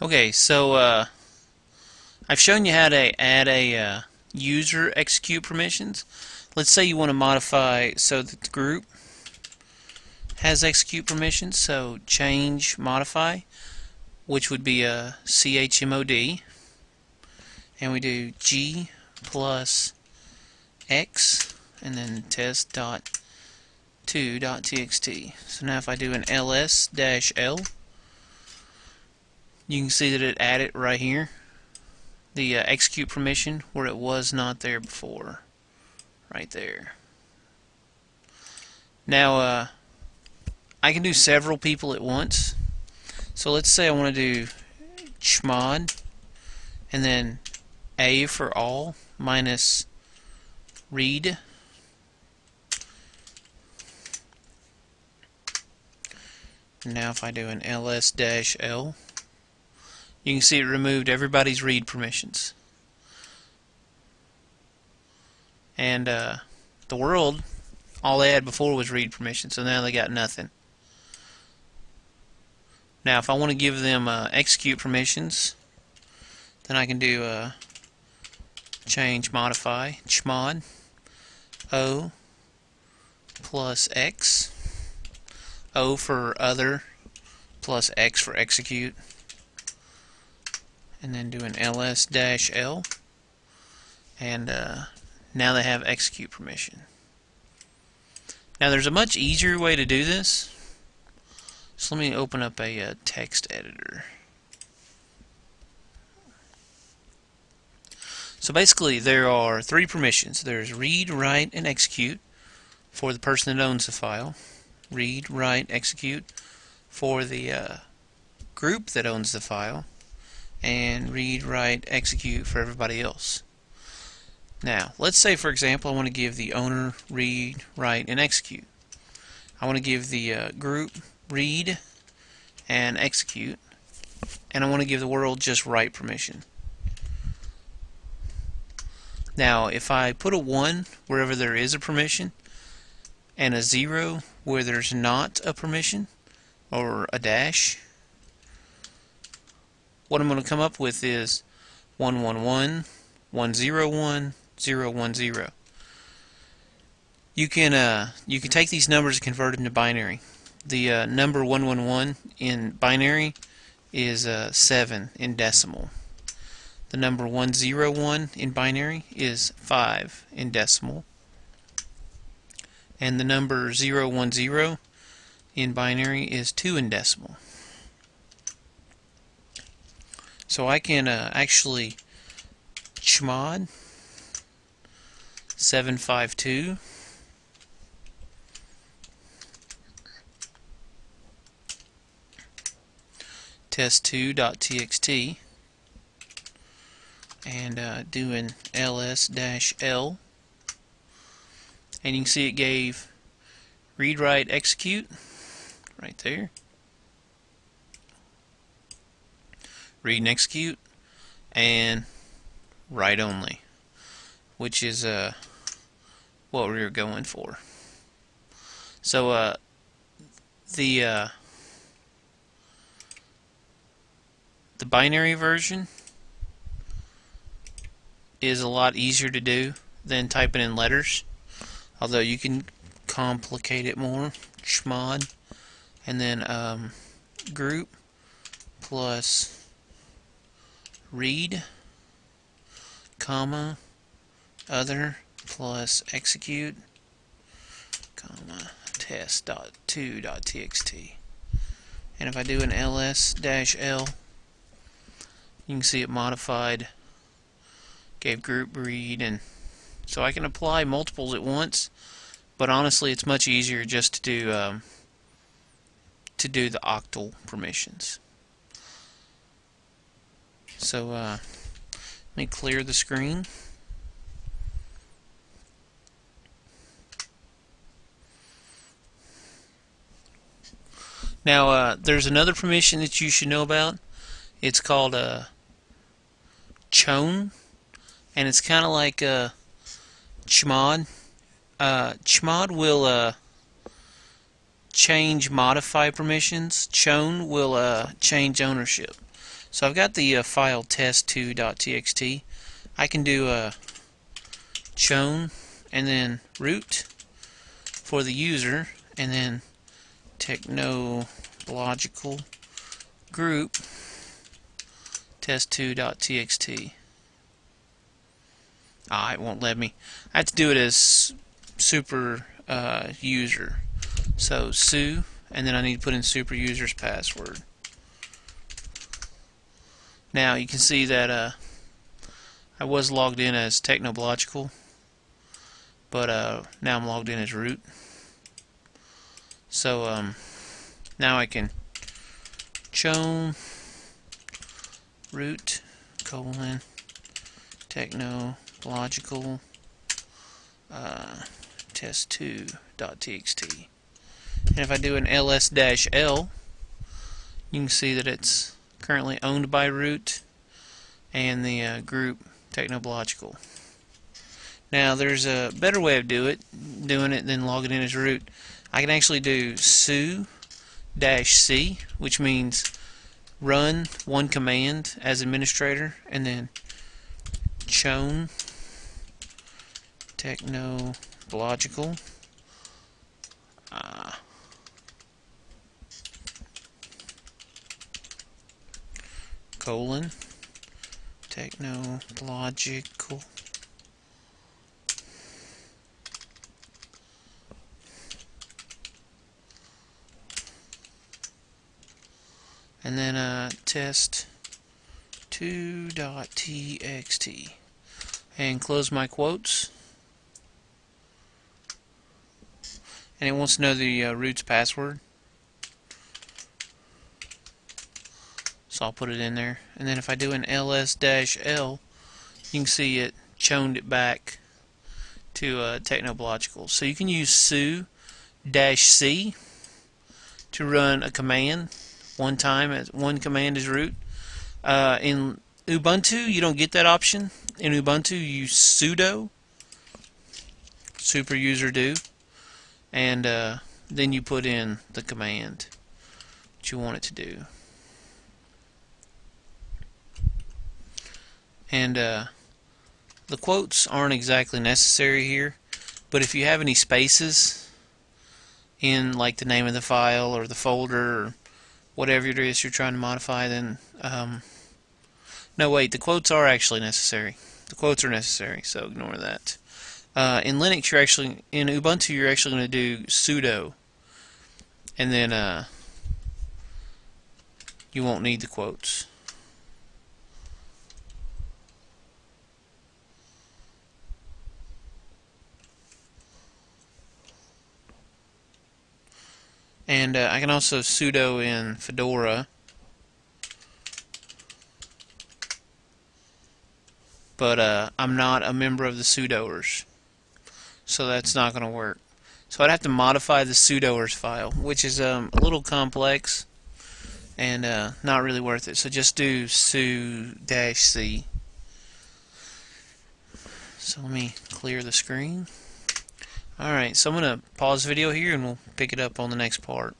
Okay, so I've shown you how to add a user execute permissions. Let's say you want to modify so that the group has execute permissions. So change modify, which would be a chmod, and we do g plus x and then test.2.txt. So now if I do an ls-l, you can see that it added right here the execute permission where it was not there before, right there. Now I can do several people at once. So let's say I want to do chmod and then a for all minus read. Now if I do an ls-l, you can see it removed everybody's read permissions. And the world, all they had before was read permission, so now they got nothing. Now if I want to give them execute permissions, then I can do change modify chmod o plus x, o for other plus x for execute, and then do an ls-l, and now they have execute permission. Now there's a much easier way to do this. So let me open up a text editor. So basically there are three permissions. There's read, write, and execute for the person that owns the file. Read, write, execute for the group that owns the file. And read, write, execute for everybody else. Now, let's say for example I want to give the owner read, write, and execute. I want to give the group read and execute, and I want to give the world just write permission. Now, if I put a 1 wherever there is a permission and a 0 where there's not a permission, or a dash, what I'm going to come up with is 111, 101, 010. You can take these numbers and convert them to binary. The number 111 in binary is 7 in decimal. The number 101 in binary is 5 in decimal. And the number 010 in binary is 2 in decimal. So I can actually chmod 752 test2.txt and do an ls-l, and you can see it gave read, write, execute right there, read and execute, and write only, which is what we were going for. So the binary version is a lot easier to do than typing in letters, although you can complicate it more. Chmod and then group plus read, comma, other plus execute, comma, test.2.txt. And if I do an ls-l, you can see it modified, gave group read, and so I can apply multiples at once, but honestly it's much easier just to do the octal permissions. So let me clear the screen. Now there's another permission that you should know about. It's called chown, and it's kind of like chmod. Chmod will change modify permissions. Chown will change ownership. So I've got the file test2.txt. I can do a chown and then root for the user, and then technological group test2.txt. It won't let me. I have to do it as super user. So su, and then I need to put in super user's password. Now you can see that I was logged in as technological, but now I'm logged in as root. So now I can chown root colon technological test2.txt. And if I do an ls-l, you can see that it's currently owned by root and the group technological. Now there's a better way of doing it than logging in as root. I can actually do su-c, which means run one command as administrator, and then chown technological colon technological and then test2.txt, and close my quotes. And it wants to know the root's password, so I'll put it in there. And then if I do an ls-l, you can see it chowned it back to technological. So you can use su-c to run a command one time as one command is root. In Ubuntu, you don't get that option. In Ubuntu, you use sudo, super user do, and then you put in the command that you want it to do. And the quotes aren't exactly necessary here, but if you have any spaces in like the name of the file or the folder or whatever it is you're trying to modify, then no, wait, the quotes are actually necessary. The quotes are necessary, so ignore that. In Linux, in Ubuntu, you're actually going to do sudo, and then you won't need the quotes. And I can also sudo in Fedora, but I'm not a member of the sudoers, so that's not going to work. So I'd have to modify the sudoers file, which is a little complex and not really worth it. So just do su-c. So let me clear the screen. Alright, so I'm going to pause the video here and we'll pick it up on the next part.